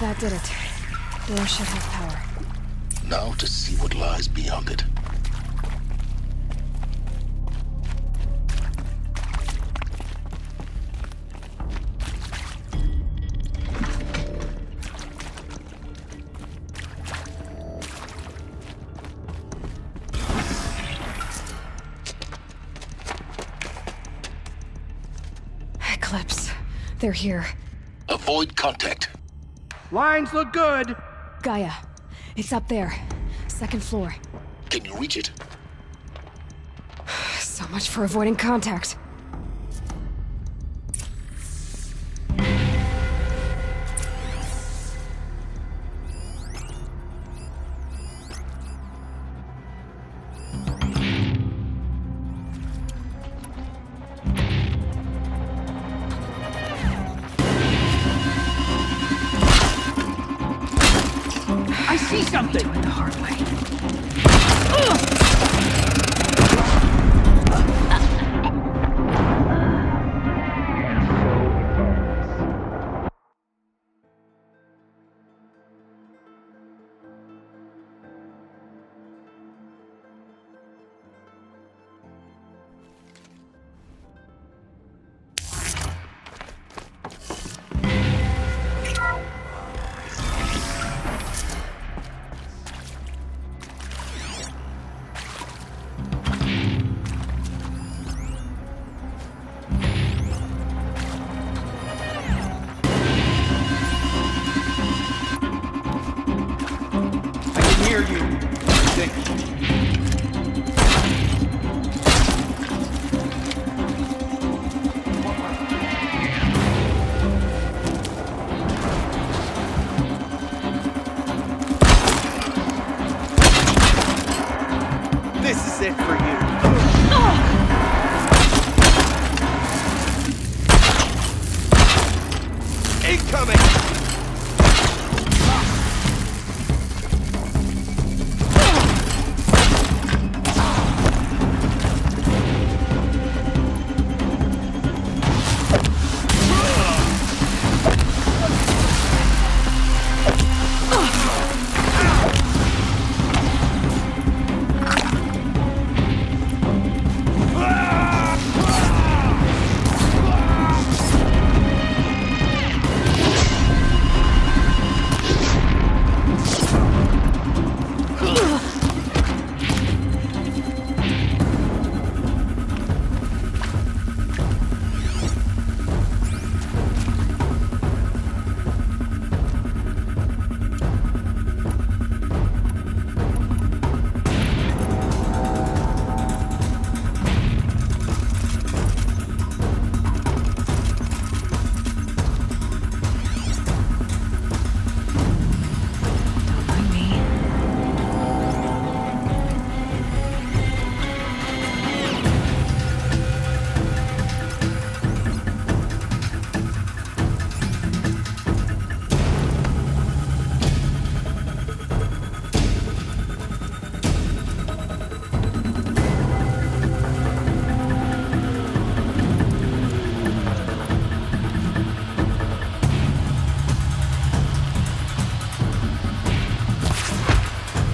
That did it. Door should have power. Now to see what lies beyond it. Eclipse. They're here. Avoid contact. Lines look good. Gaia. It's up there. Second floor. Can you reach it? So much for avoiding contact. I see something. The hard way. Hear you. This is it for you. Incoming!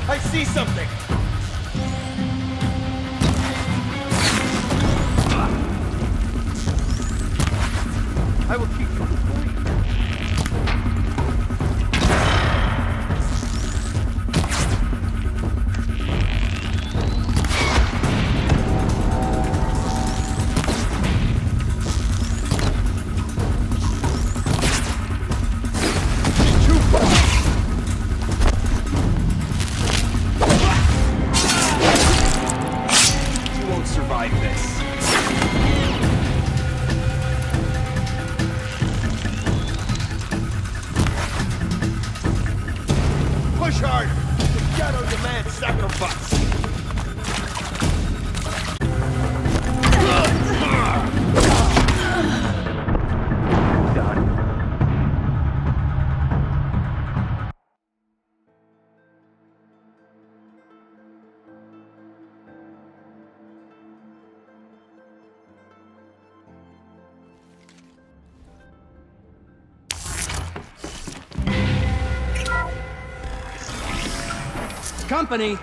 I see something! I will keep you before you. Survive this. company.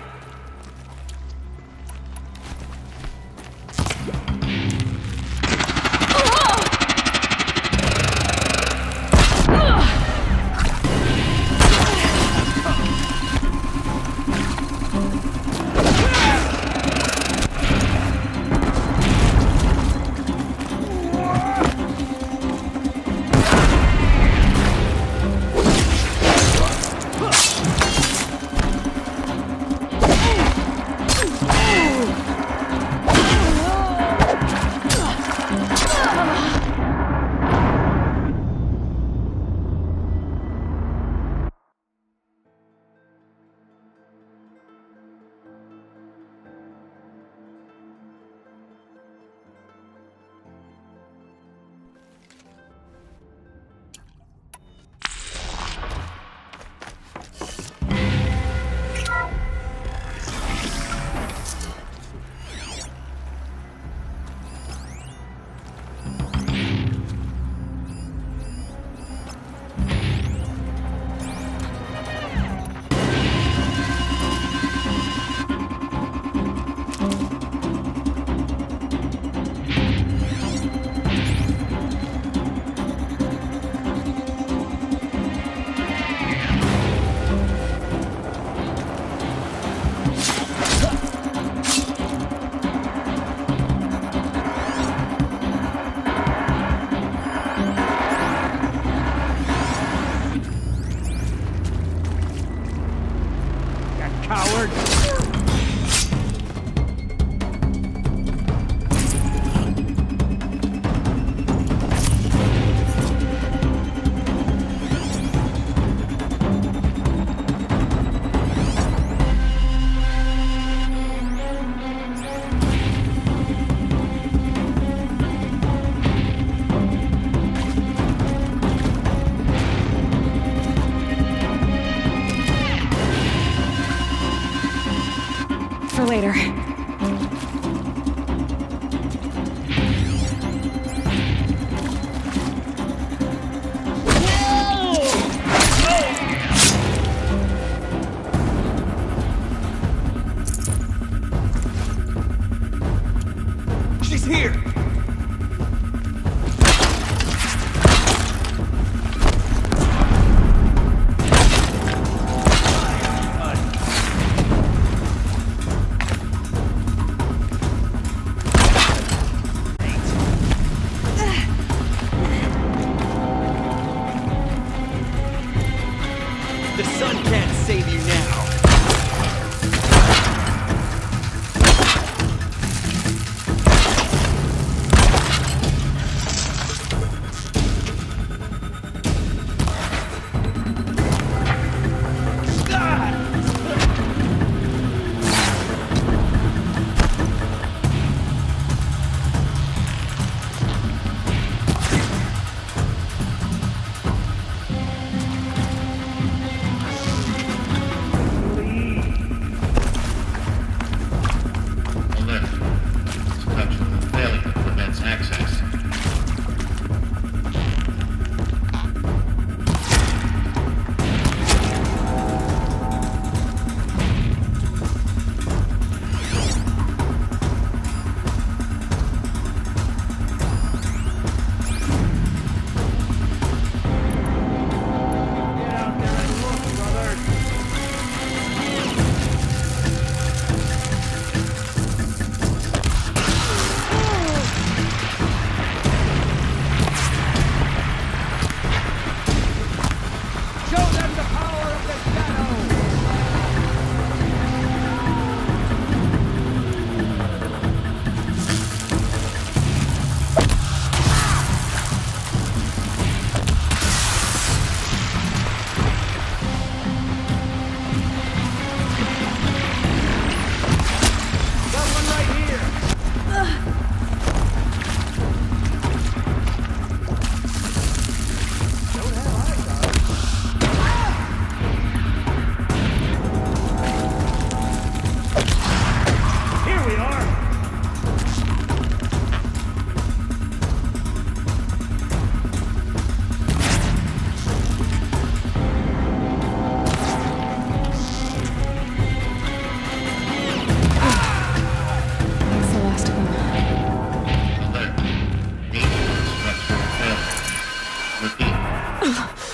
Coward! For later. She's here! The sun can't save you now.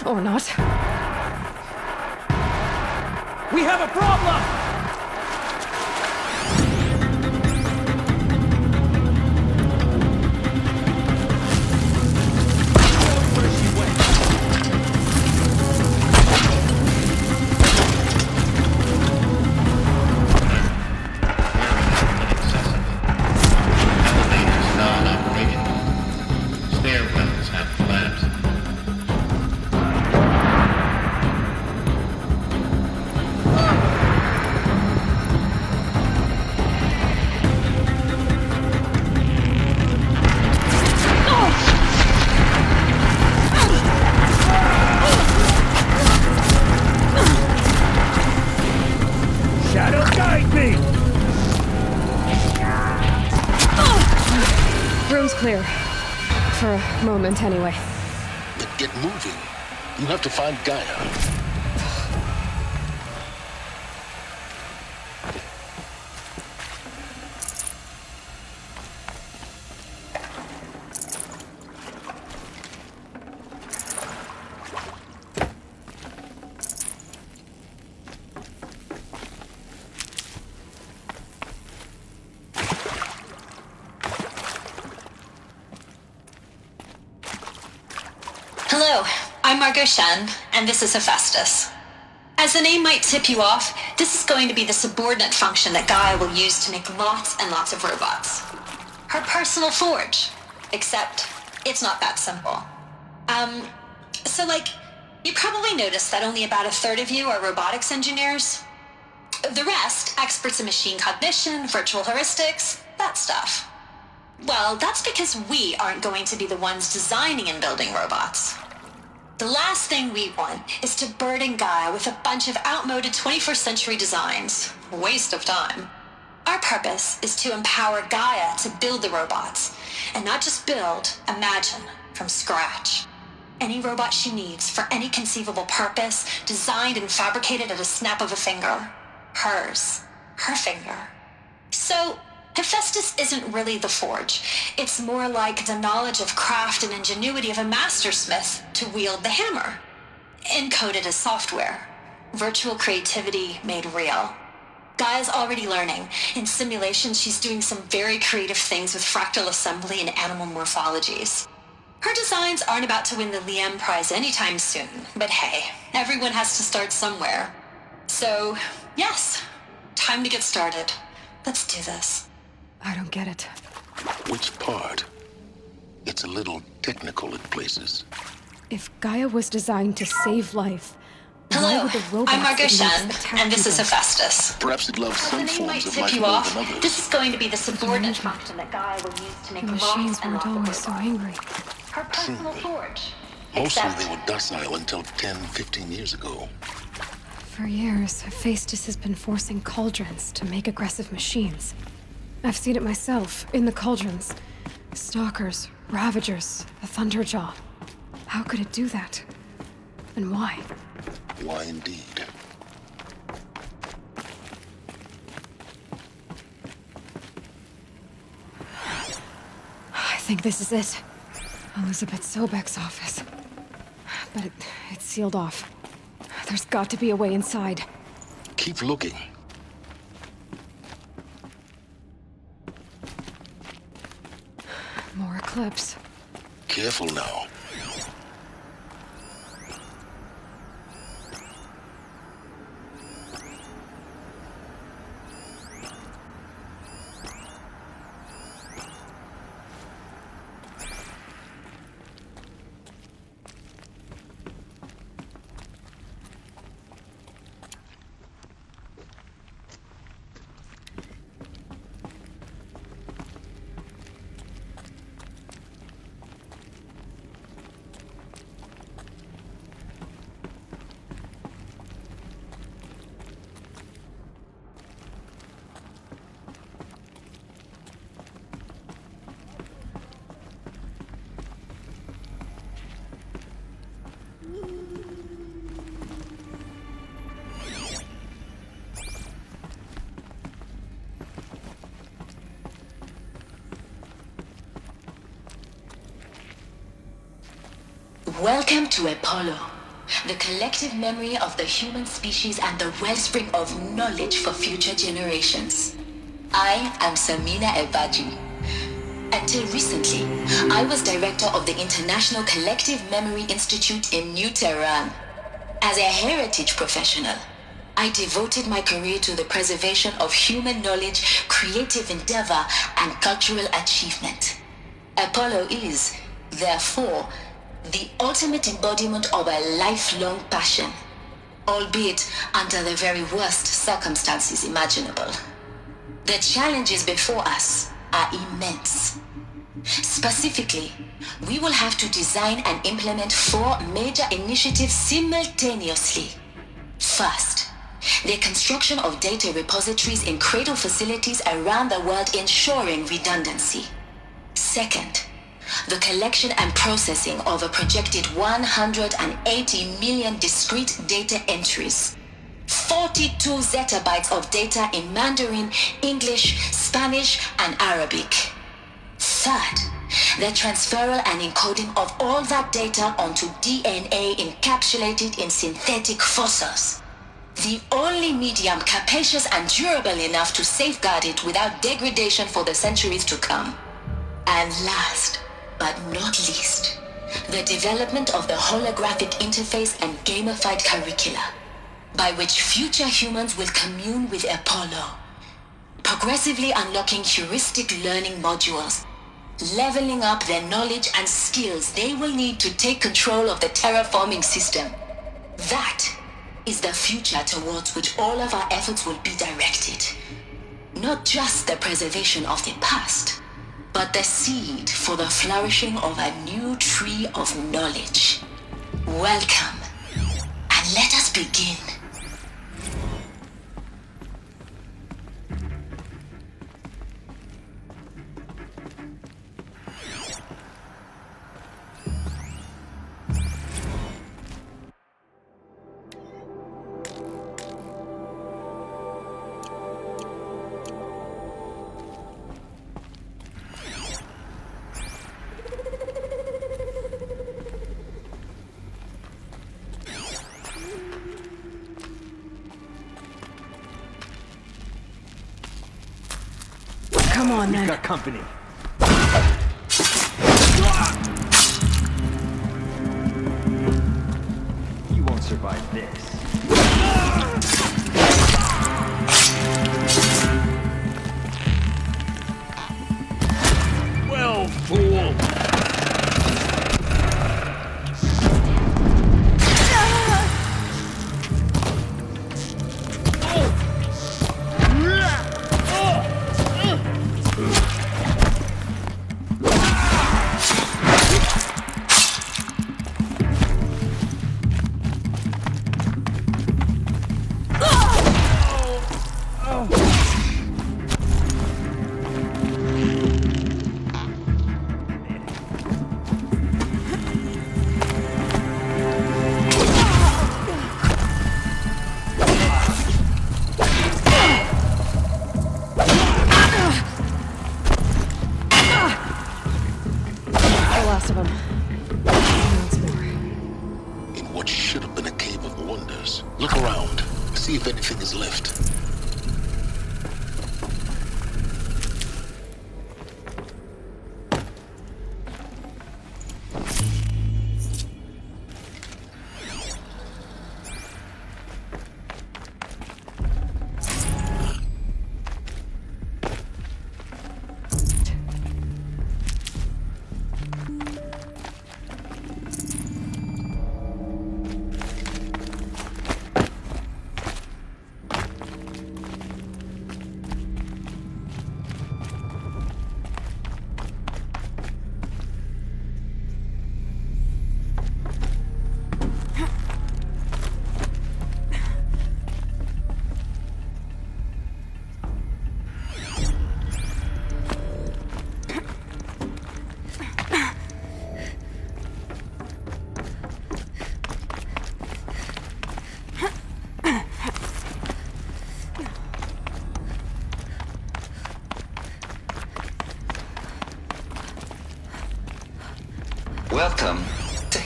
Or not. We have a problem! Where she went. Elevators non-operating. Stairwells have collapsed. Shadow guide me! Room's clear. For a moment, anyway. Then get moving. You have to find Gaia. Hello, I'm Margot Shen, and this is Hephaestus. As the name might tip you off, this is going to be the subordinate function that Gaia will use to make lots and lots of robots. Her personal forge. Except, it's not that simple. You probably noticed that only about a third of you are robotics engineers. The rest, experts in machine cognition, virtual heuristics, that stuff. Well, that's because we aren't going to be the ones designing and building robots. The last thing we want is to burden Gaia with a bunch of outmoded 21st century designs. Waste of time. Our purpose is to empower Gaia to build the robots, and not just build, imagine, from scratch. Any robot she needs for any conceivable purpose, designed and fabricated at a snap of a finger. Hers. Her finger. So, Hephaestus isn't really the forge. It's more like the knowledge of craft and ingenuity of a mastersmith to wield the hammer. Encoded as software. Virtual creativity made real. Gaia's already learning. In simulations, she's doing some very creative things with fractal assembly and animal morphologies. Her designs aren't about to win the Liam Prize anytime soon, but hey, everyone has to start somewhere. So, yes, time to get started. Let's do this. I don't get it. Which part? It's a little technical at places. If Gaia was designed to save life, why Hello, would the robots I'm Margot that Shen, makes attack and this is people? Hephaestus. Perhaps it loves As the some name might forms of tip life you more off, than others. this is going to be the subordinate Imagine. function that Gaia will use to make The lots machines and weren't lots of always so robots. angry. Her personal forge. Mostly Except, they were docile until 10, 15 years ago. For years, Hephaestus has been forcing cauldrons to make aggressive machines. I've seen it myself, in the cauldrons. Stalkers, Ravagers, the Thunderjaw. How could it do that? And why? Why indeed? I think this is it. Elizabeth Sobek's office. But it's sealed off. There's got to be a way inside. Keep looking. More eclipse. Careful now. Welcome to Apollo, the collective memory of the human species and the wellspring of knowledge for future generations. I am Samina Ebaji. Until recently, I was director of the International Collective Memory Institute in New Tehran. As a heritage professional, I devoted my career to the preservation of human knowledge, creative endeavor, and cultural achievement. Apollo is, therefore, the ultimate embodiment of a lifelong passion, albeit under the very worst circumstances imaginable. The challenges before us are immense. Specifically, we will have to design and implement 4 major initiatives simultaneously. First, the construction of data repositories in cradle facilities around the world ensuring redundancy. Second, the collection and processing of a projected 180 million discrete data entries. 42 zettabytes of data in Mandarin, English, Spanish, and Arabic. Third, the transferal and encoding of all that data onto DNA encapsulated in synthetic fossils. The only medium capacious and durable enough to safeguard it without degradation for the centuries to come. And last, but not least, the development of the holographic interface and gamified curricula, by which future humans will commune with Apollo, progressively unlocking heuristic learning modules, leveling up their knowledge and skills they will need to take control of the terraforming system. That is the future towards which all of our efforts will be directed. Not just the preservation of the past, but the seed for the flourishing of a new tree of knowledge. Welcome, and let us begin. Come on, We've then. got company. You won't survive this. Well, fool! Look around. See if anything is left.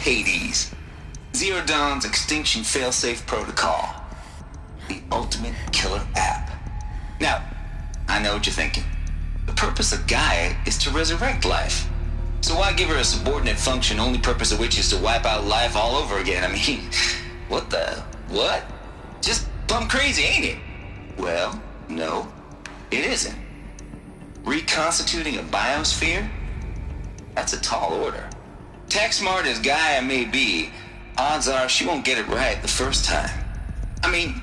Hades. Zero Dawn's Extinction Failsafe Protocol. The ultimate killer app. Now, I know what you're thinking. The purpose of Gaia is to resurrect life. So why give her a subordinate function, only purpose of which is to wipe out life all over again? I mean, what? Just plumb crazy, ain't it? Well, no, it isn't. Reconstituting a biosphere? That's a tall order. Tech smart as Gaia may be, odds are she won't get it right the first time. I mean,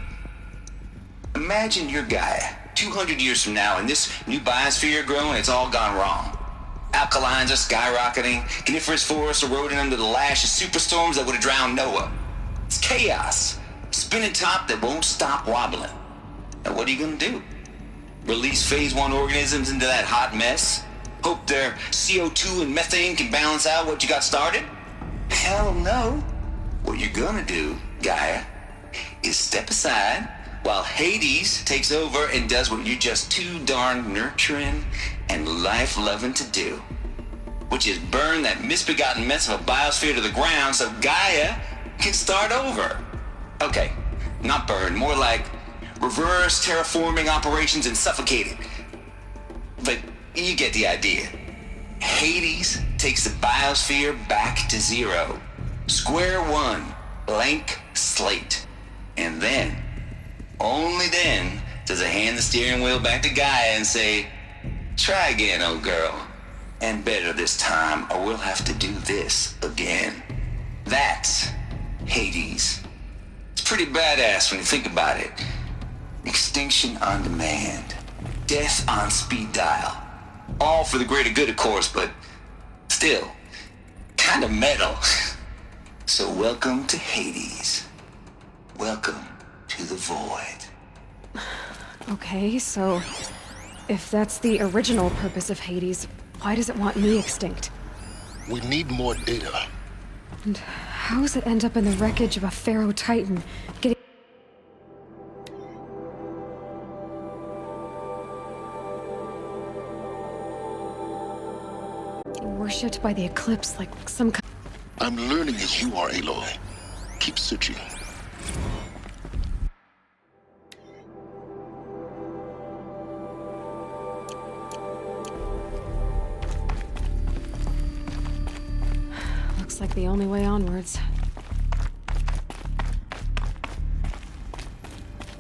imagine you're Gaia, 200 years from now, and this new biosphere growing, it's all gone wrong. Alkalines are skyrocketing, coniferous forests eroding under the lash of superstorms that would have drowned Noah. It's chaos, spinning top that won't stop wobbling. Now what are you gonna do? Release phase 1 organisms into that hot mess? Hope their CO2 and methane can balance out what you got started? Hell no. What you're gonna do, Gaia, is step aside while Hades takes over and does what you're just too darn nurturing and life-loving to do, which is burn that misbegotten mess of a biosphere to the ground so Gaia can start over. Okay, not burn, more like reverse terraforming operations and suffocate it. But you get the idea. Hades takes the biosphere back to zero. Square one, blank slate. And then, only then, does it hand the steering wheel back to Gaia and say, try again, old girl. And better this time, or we'll have to do this again. That's Hades. It's pretty badass when you think about it. Extinction on demand. Death on speed dial. All for the greater good, of course, but still, kind of metal. So welcome to Hades. Welcome to the void. Okay, so if that's the original purpose of Hades, why does it want me extinct? We need more data. And how does it end up in the wreckage of a Pharaoh Titan, getting worshipped by the Eclipse like some kind? I'm learning as you are, Aloy. Keep searching. Looks like the only way onwards.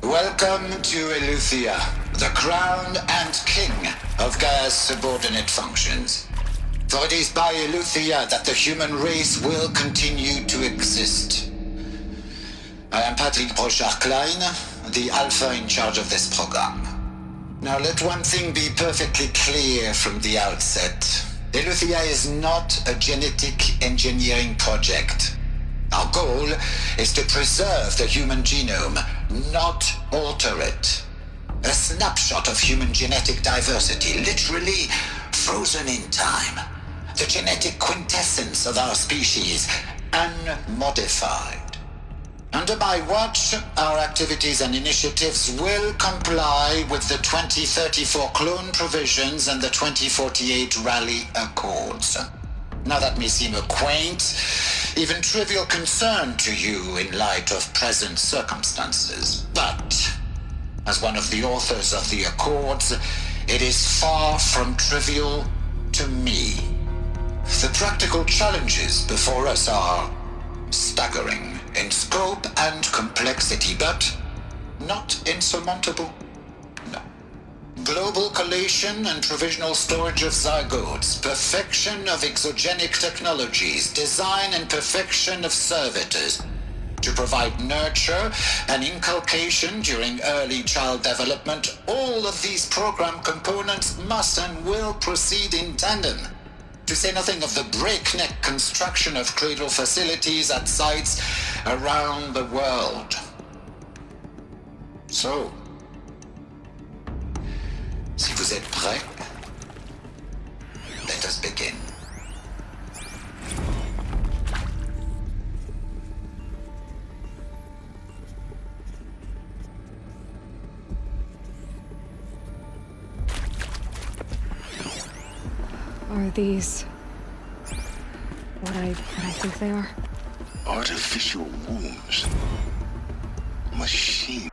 Welcome to Eleuthia, the crown and king of Gaia's subordinate functions. For it is by Eleuthia that the human race will continue to exist. I am Patrick Brochard-Klein, the Alpha in charge of this program. Now let one thing be perfectly clear from the outset. Eleuthia is not a genetic engineering project. Our goal is to preserve the human genome, not alter it. A snapshot of human genetic diversity, literally frozen in time. The genetic quintessence of our species, unmodified. Under my watch, our activities and initiatives will comply with the 2034 clone provisions and the 2048 Rally Accords. Now that may seem a quaint, even trivial concern to you in light of present circumstances, but as one of the authors of the Accords, it is far from trivial to me. The practical challenges before us are staggering in scope and complexity, but not insurmountable. No. Global collation and provisional storage of zygotes, perfection of exogenic technologies, design and perfection of servitors to provide nurture and inculcation during early child development. All of these program components must and will proceed in tandem. To say nothing of the breakneck construction of cradle facilities at sites around the world. So, si vous êtes prêts, let us begin. Are these what I think they are? Artificial wombs. Machine.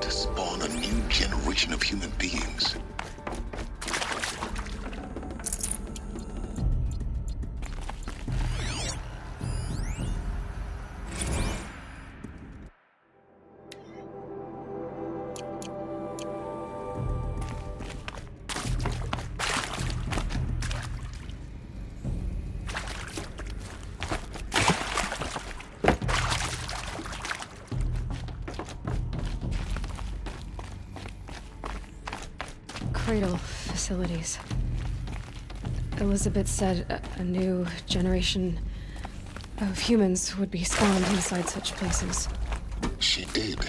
To spawn a new generation of human beings. Cradle facilities. Elizabeth said a new generation of humans would be spawned inside such places. She did.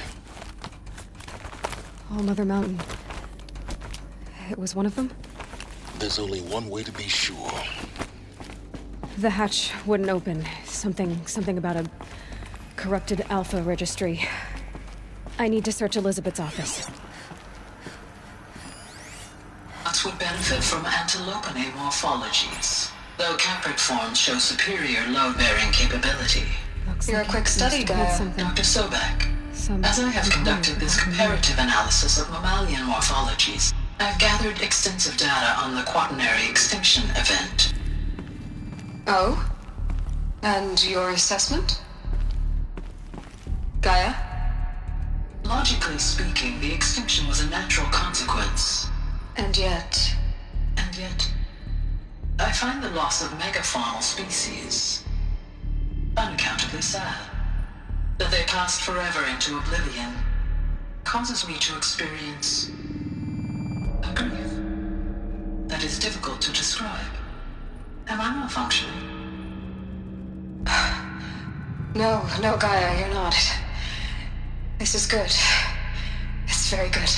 All Mother Mountain. It was one of them? There's only one way to be sure. The hatch wouldn't open. Something about a corrupted alpha registry. I need to search Elizabeth's office. Would benefit from antilopine morphologies, though caprid forms show superior load-bearing capability. You're a quick study guy, Dr. Sobek. As I have conducted this comparative analysis of mammalian morphologies, I've gathered extensive data on the quaternary extinction event. Oh? And your assessment? Gaia? Logically speaking, the extinction was a natural consequence. And yet, I find the loss of megafaunal species unaccountably sad. That they passed forever into oblivion causes me to experience a grief that is difficult to describe. Am I malfunctioning? No, Gaia, you're not. This is good. It's very good.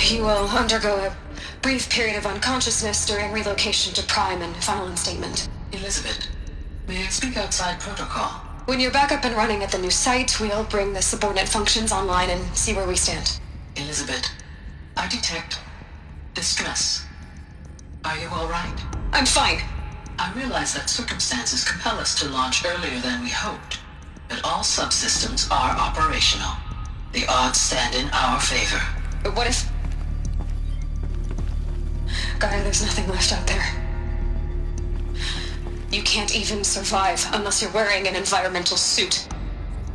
You will undergo a brief period of unconsciousness during relocation to Prime and final instatement. Elizabeth, may I speak outside protocol? When you're back up and running at the new site, we'll bring the subordinate functions online and see where we stand. Elizabeth, I detect distress. Are you all right? I'm fine. I realize that circumstances compel us to launch earlier than we hoped, but all subsystems are operational. The odds stand in our favor. But what if... Gaia, there's nothing left out there. You can't even survive unless you're wearing an environmental suit.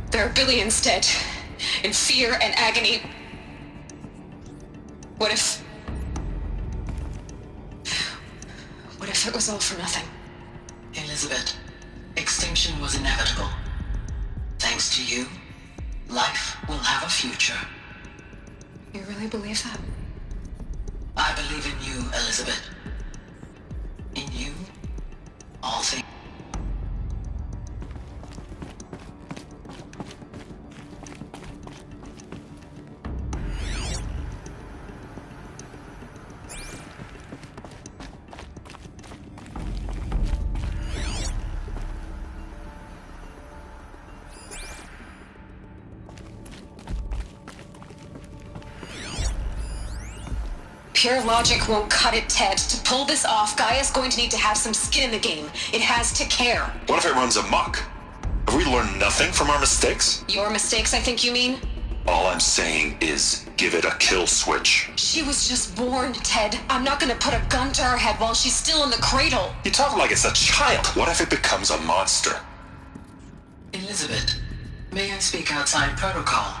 There are billions dead, in fear and agony. What if it was all for nothing? Elizabeth, extinction was inevitable. Thanks to you, life will have a future. You really believe that? I believe in you, Elizabeth. In you, all things. Pure logic won't cut it, Ted. To pull this off, Gaia's going to need to have some skin in the game. It has to care. What if it runs amok? Have we learned nothing from our mistakes? Your mistakes, I think you mean? All I'm saying is, give it a kill switch. She was just born, Ted. I'm not gonna put a gun to her head while she's still in the cradle. You talk like it's a child. What if it becomes a monster? Elizabeth, may I speak outside protocol?